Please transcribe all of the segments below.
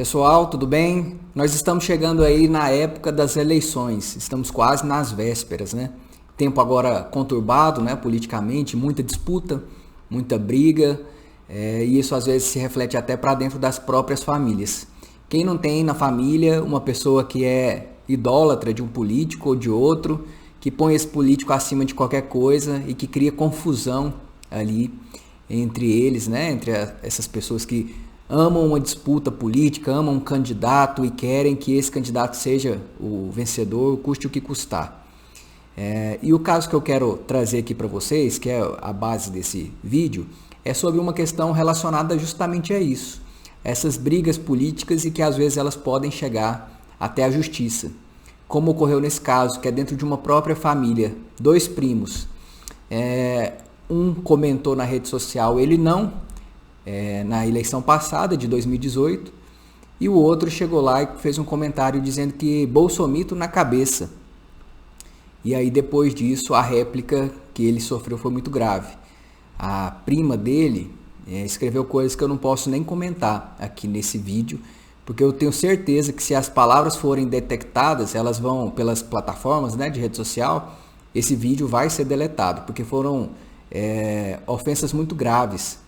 Pessoal, tudo bem? Nós estamos chegando aí na época das eleições, estamos quase nas vésperas, né? Tempo agora conturbado, né, politicamente, muita disputa, muita briga, e isso às vezes se reflete até para dentro das próprias famílias. Quem não tem na família uma pessoa que é idólatra de um político ou de outro, que põe esse político acima de qualquer coisa e que cria confusão ali entre eles, né, entre essas pessoas que amam uma disputa política, amam um candidato e querem que esse candidato seja o vencedor, custe o que custar. E o caso que eu quero trazer aqui para vocês, que é a base desse vídeo, é sobre uma questão relacionada justamente a isso. Essas brigas políticas e que às vezes elas podem chegar até a justiça. Como ocorreu nesse caso, que é dentro de uma própria família, dois primos. Um comentou na rede social, ele não, na eleição passada de 2018, e o outro chegou lá e fez um comentário dizendo que bolsomito na cabeça. E aí depois disso a réplica que ele sofreu foi muito grave. A prima dele escreveu coisas que eu não posso nem comentar aqui nesse vídeo, porque eu tenho certeza que se as palavras forem detectadas, elas vão pelas plataformas, né, de rede social, esse vídeo vai ser deletado, porque foram ofensas muito graves.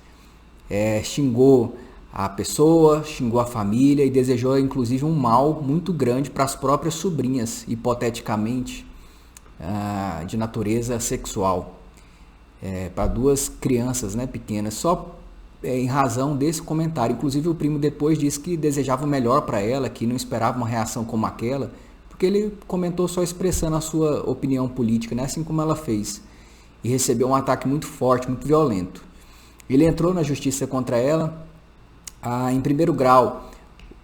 Xingou a pessoa, xingou a família e desejou inclusive um mal muito grande para as próprias sobrinhas, hipoteticamente, de natureza sexual, para duas crianças, né, pequenas, só em razão desse comentário. Inclusive o primo depois disse que desejava o melhor para ela, que não esperava uma reação como aquela, porque ele comentou só expressando a sua opinião política, né, assim como ela fez, e recebeu um ataque muito forte, muito violento. Ele entrou na justiça contra ela. Em primeiro grau,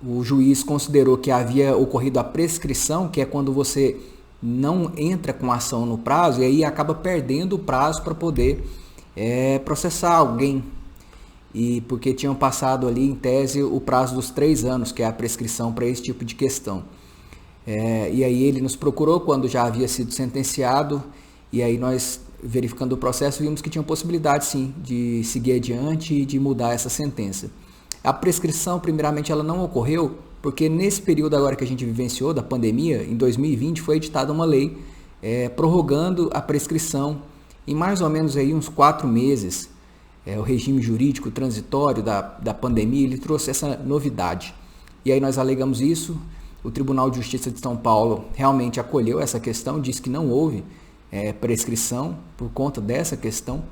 o juiz considerou que havia ocorrido a prescrição, que é quando você não entra com a ação no prazo e aí acaba perdendo o prazo para poder processar alguém. E porque tinham passado ali, em tese, o prazo dos 3 anos, que é a prescrição para esse tipo de questão. E aí ele nos procurou quando já havia sido sentenciado, e aí nós, verificando o processo, vimos que tinha possibilidade sim de seguir adiante e de mudar essa sentença. A prescrição, primeiramente, ela não ocorreu porque nesse período agora que a gente vivenciou da pandemia, em 2020, foi editada uma lei prorrogando a prescrição em mais ou menos aí uns 4 meses. O regime jurídico transitório da pandemia, ele trouxe essa novidade. E aí nós alegamos isso, o Tribunal de Justiça de São Paulo realmente acolheu essa questão, disse que não houve prescrição por conta dessa questão,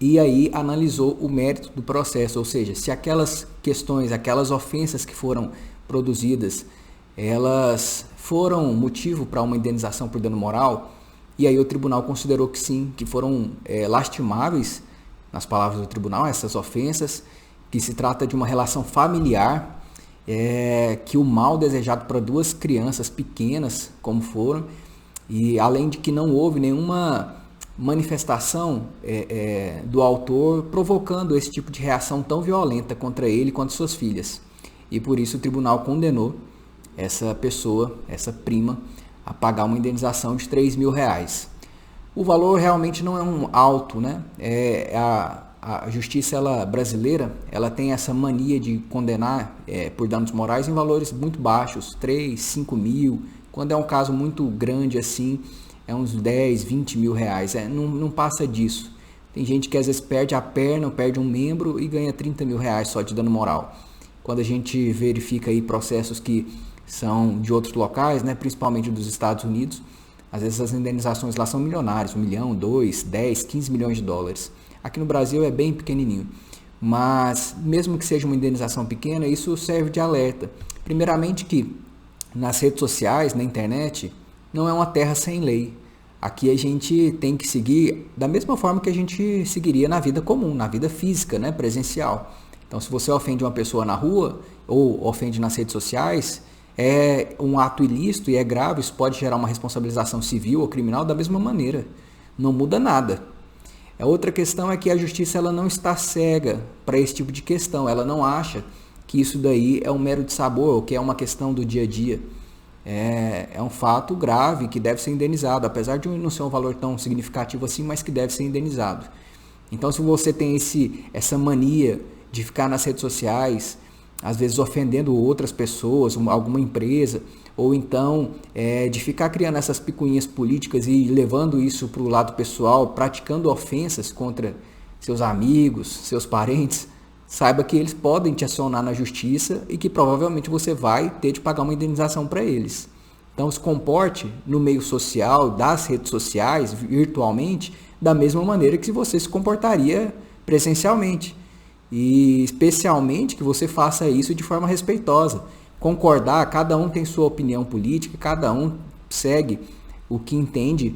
e aí analisou o mérito do processo, ou seja, se aquelas questões, aquelas ofensas que foram produzidas, elas foram motivo para uma indenização por dano moral, e aí o tribunal considerou que sim, que foram lastimáveis, nas palavras do tribunal, essas ofensas, que se trata de uma relação familiar, que o mal desejado para duas crianças pequenas, como foram, e além de que não houve nenhuma manifestação do autor provocando esse tipo de reação tão violenta contra ele e contra suas filhas. E por isso o tribunal condenou essa pessoa, essa prima, a pagar uma indenização de R$3.000. O valor realmente não é um alto, né? A justiça brasileira, ela tem essa mania de condenar por danos morais em valores muito baixos, 3, 5 mil. Quando é um caso muito grande assim, é uns 10, 20 mil reais. Não passa disso. Tem gente que às vezes perde a perna, perde um membro e ganha 30 mil reais só de dano moral. Quando a gente verifica aí processos que são de outros locais, né, principalmente dos Estados Unidos, às vezes as indenizações lá são milionárias, 1 milhão, 2, 10, 15 milhões de dólares. Aqui no Brasil é bem pequenininho. Mas mesmo que seja uma indenização pequena, isso serve de alerta. Primeiramente que nas redes sociais, na internet, não é uma terra sem lei. Aqui a gente tem que seguir da mesma forma que a gente seguiria na vida comum, na vida física, né, presencial. Então, se você ofende uma pessoa na rua ou ofende nas redes sociais, é um ato ilícito e é grave, isso pode gerar uma responsabilização civil ou criminal da mesma maneira. Não muda nada. A outra questão é que a justiça ela não está cega para esse tipo de questão. Ela não acha que isso daí é um mero dissabor ou que é uma questão do dia a dia. É um fato grave que deve ser indenizado, apesar de não ser um valor tão significativo assim, mas que deve ser indenizado. Então, se você tem essa mania de ficar nas redes sociais às vezes ofendendo outras pessoas, alguma empresa, ou então de ficar criando essas picuinhas políticas e levando isso para o lado pessoal, praticando ofensas contra seus amigos, seus parentes, saiba que eles podem te acionar na justiça e que provavelmente você vai ter de pagar uma indenização para eles. Então se comporte no meio social, das redes sociais, virtualmente, da mesma maneira que você se comportaria presencialmente. E especialmente que você faça isso de forma respeitosa. Concordar, cada um tem sua opinião política, cada um segue o que entende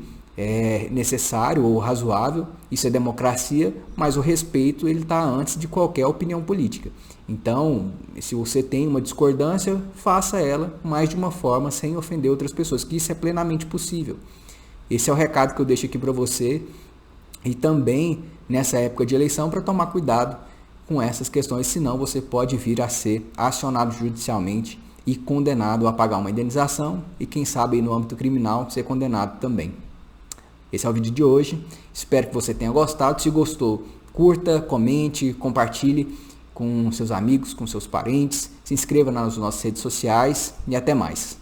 necessário ou razoável, isso é democracia, mas o respeito ele está antes de qualquer opinião política. Então, se você tem uma discordância, faça ela, mas de uma forma sem ofender outras pessoas, que isso é plenamente possível. Esse é o recado que eu deixo aqui para você e também nessa época de eleição para tomar cuidado com essas questões, senão você pode vir a ser acionado judicialmente e condenado a pagar uma indenização e quem sabe no âmbito criminal ser condenado também. Esse é o vídeo de hoje, espero que você tenha gostado. Se gostou, curta, comente, compartilhe com seus amigos, com seus parentes, se inscreva nas nossas redes sociais e até mais.